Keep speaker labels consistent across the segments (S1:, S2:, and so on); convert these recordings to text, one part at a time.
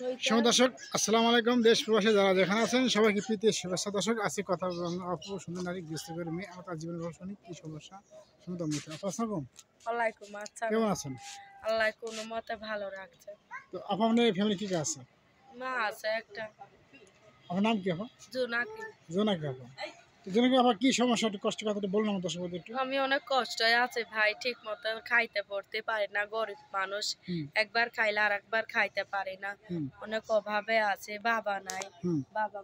S1: দর্শক আসসালামু আলাইকুম। দেশ প্রবাসী যারা যেখানে আছেন সবাইকে প্রীতি শুভেচ্ছা। দর্শক আজকে কথা অপু সুন্দর নারী গৃহস্থ করে মেয়ে আমার তার জীবন শুনি কি সমস্যা শুনতে আসসালাম।
S2: ওয়ালাইকুম আসসালাম।
S1: কেমন আছেন?
S2: আল্লাহ কোনো মতে ভালো রাখছে।
S1: তো আপা আপনার ফ্যামিলি কি আছে?
S2: মা আছে একটা।
S1: আপনার নাম কি আপা?
S2: জোনাকি।
S1: জোনাকি আপা। তো জোনাকি আপা কি সমস্যা একটু কষ্ট কথা বলুন আমার দর্শকদের একটু।
S2: আমি অনেক কষ্টে আছি ভাই, ঠিক মতো খাইতে পড়তে পারি না, গরিব মানুষ। একবার খাইলে আর একবার খাইতে পারি না, অনেক অভাবে আছে, বাবা নাই। বাবা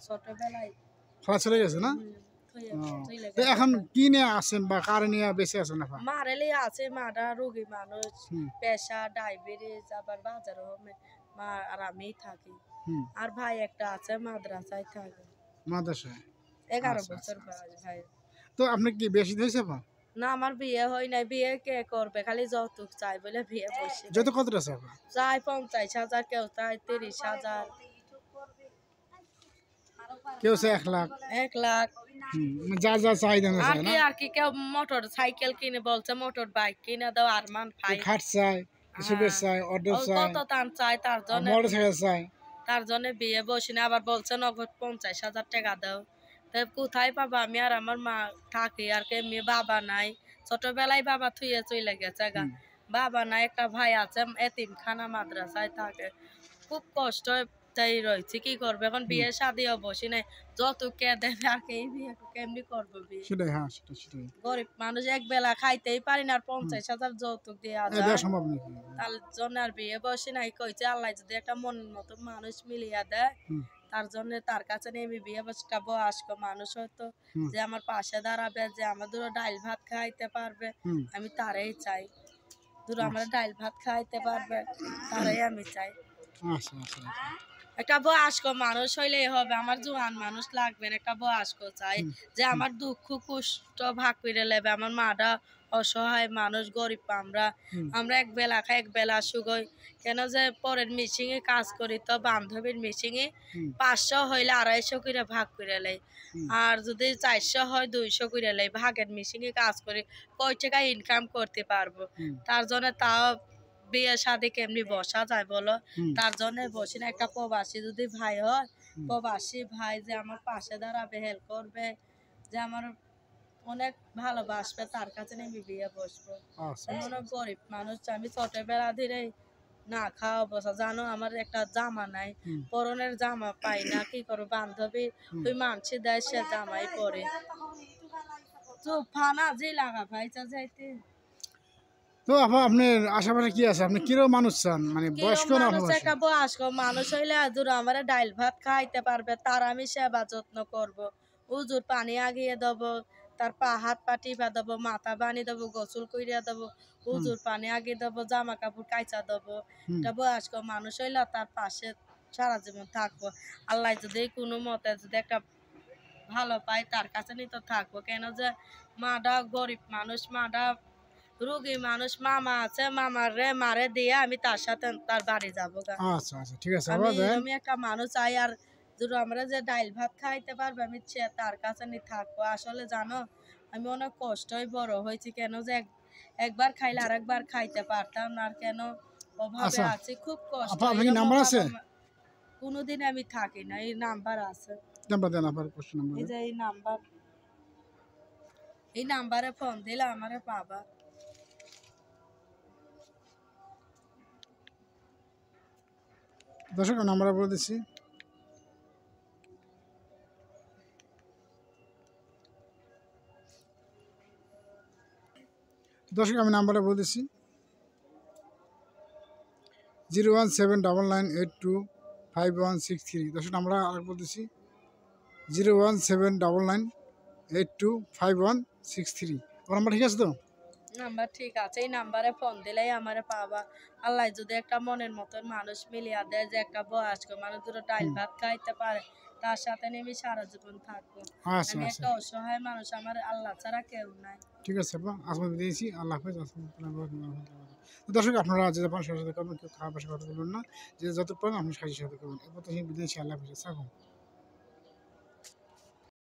S2: ছোটবেলায়
S1: চলে গেছে না? তো এখন কি নিয়ে আছেন বা কার নিয়ে বেঁচে আছেন আপা?
S2: মারেলে আছে, মারা রোগী মানুষ, পেশা ডায়াবেটিস, আবার বাজার মা আর আমি থাকি। আর ভাই একটা আছে মাদ্রাসায় থাকে।
S1: মাদ্রাসায়
S2: 11 বছর বয়স ভাই।
S1: তো আপনি কি বেশি হয়েছে আপা?
S2: না, আমার বিয়ে হয় নাই। বিয়ে কে করবে? খালি যৌতুক চাই বলে বিয়ে বসে।
S1: যৌতুক কত আছে আপা?
S2: চাই 50,000, কেউ চাই 30,000,
S1: কেউ চাই 1 লাখ।
S2: 1 লাখ
S1: যা যা চাহিদা
S2: আর কি কেউ মোটর সাইকেল কিনে বলছে, মোটর বাইক কিনে দাও, আরমান ভাই
S1: খাট চাই, সুকেস চাই, অটো চাই,
S2: কত টান চাই, তার জন্য
S1: মোটরসাইকেল চাই।
S2: তার জন্য বিয়ে বসি না। আবার বলছে নগদ 50,000 টাকা দাও। তাই কোথায় পাবো? আমি আর আমার মা থাকি, আর কেমনি বাবা নাই। ছোটবেলায় বাবা থুয়ে চলে গেছে গা। বাবা নাই, একটা ভাই আছে এতিমখানা মাদ্রাসায় থাকে। খুব কষ্ট তাই রয়েছে, কি করবে এখন? বিয়ে শাদিও বসি নাই, যত কে দেবে আর কে বিয়ে কেমনি করবো বিয়ে?
S1: সেটাই, হ্যাঁ সেটাই।
S2: গরিব মানুষ, এক বেলা খাইতেই পারি না, আর 50,000 যৌতুক দেওয়া যায়
S1: সম্ভব নাকি?
S2: তার জন্য আর বিয়ে বসে নাই। কইছে আল্লাহ যদি একটা মনের মতো মানুষ মিলিয়ে দেয়, তার জন্য তার কাছে নিয়ে আমি বিয়ে বসটা বয়স্ক মানুষ হয়তো, যে আমার পাশে দাঁড়াবে, যে আমার দুটো ডাইল ভাত খাইতে পারবে, আমি তারাই চাই। দুটো আমার ডাইল ভাত খাইতে পারবে, তারাই আমি চাই। একটা বয়স্ক মানুষ হইলেই হবে, আমার জোয়ান মানুষ লাগবে না, একটা বয়স্ক চাই, যে আমার দুঃখ কষ্ট ভাগ করে নেবে। আমার মাটা অসহায় মানুষ, গরিব। আমরা এক বেলা খাই, এক বেলা শুগোই। কেন যে পরের মিশিংয়ে কাজ করি, তো বান্ধবীর মিশিংয়ে 500 হইলে 250 করে ভাগ করে লাই, আর যদি 400 হয় 200 করে লাই। ভাগের মিশিংয়ে কাজ করি, কয় টাকা ইনকাম করতে পারবো? তার জন্য তাও বিয়ে শাদী কেমনি বসা যায় বলো? তার জন্য বসি না। একটা প্রবাসী যদি ভাই হয়, প্রবাসী ভাই যে আমার পাশে দাঁড়াবে, হেল্প করবে, যে আমার অনেক ভালোবাসবে, তার কাছে আমি বিয়ে বসবো। অনেক গরিব মানুষ, আমি ছোটবেলা ধরে না খাওয়া বসা। জানো আমার একটা জামা নাই, পরনের জামা পাই না, কি করবো? বান্ধবী ওই মানসি দেয়, সে জামাই পরে। চুপ ফানা যে লাগা ভাই যাইতে।
S1: তো আপা আপনার আশেপাশে কি আছে? আপনি কিরকম মানুষ চান? মানে বয়স্ক না অল্প বয়স্ক?
S2: একটা বয়স্ক মানুষ হইলে আজুর আমার ডাইল ভাত খাইতে পারবে, তার আমি সেবা যত্ন করব। উজুর পানি আগিয়ে দেবো, তার হাত পা টিপা দেবো, মাথা বানিয়ে দেবো, গোসল করিয়া দেবো, উজুর পানি আগিয়ে দেবো, জামা কাপড় কাইচা দেবো। একটা বয়স্ক মানুষ হইলে তার পাশে সারা জীবন থাকবো। আল্লাহ যদি কোনো মতে যদি একটা ভালো পাই, তার কাছে নিয়ে তো থাকবো। কেন যে মাটা গরিব মানুষ, মাটা রোগী মানুষ, মামা আছে, মামার রে মারে দিয়ে আমি তার সাথে তার বাড়ি যাবো।
S1: আচ্ছা আচ্ছা, ঠিক আছে।
S2: আমি একটা মানুষ চাই, আর যদি আমরা যে ডাইল ভাত খাইতে পারবে, আমি তার কাছে নিয়ে থাকবো। আসলে জানো, আমি অনেক কষ্টই বড় হয়েছি। কেন যে একবার খাইলে আর একবার খাইতে পারতাম না, আর কেন অভাবে আছি, খুব কষ্ট। কোনোদিন আমি থাকি না। এই নাম্বার আছে, এই নাম্বারে ফোন দিলে আমারে পাবা।
S1: দর্শক নাম্বার বলে দিচ্ছি। দর্শক আমি নাম্বারটা বলে দিচ্ছি 01799825163। দর্শক আমরা আর বলতেছি 01799825163। আমার নাম্বার ঠিক আছে তো?
S2: নাম্বার ঠিক আছে, এই নাম্বারে ফোন দিলেই আমারে পাবা। আল্লাহ যদি একটা মনের মতন মানুষ মিলিয়া দেয়, যে একটা বয়স্ক মানুষ দুটো ডাইল ভাত খাইতে পারে, তার সাথে আমি সারা জীবন থাকবো। আমি একটা অসহায় মানুষ, আমার আল্লাহ ছাড়া কেউ নাই।
S1: ঠিক আছে আপা, আজকে দিয়েছি। আল্লাহ হাফেজ। দর্শক আপনারা যে সাথে করবেন, কেউ খারাপ ভাষা কথা বলবেন না, যে যত পারেন আপনি সাহায্য সাথে করবেন। এরপর তো বিদেশি। আল্লাহ হাফেজ।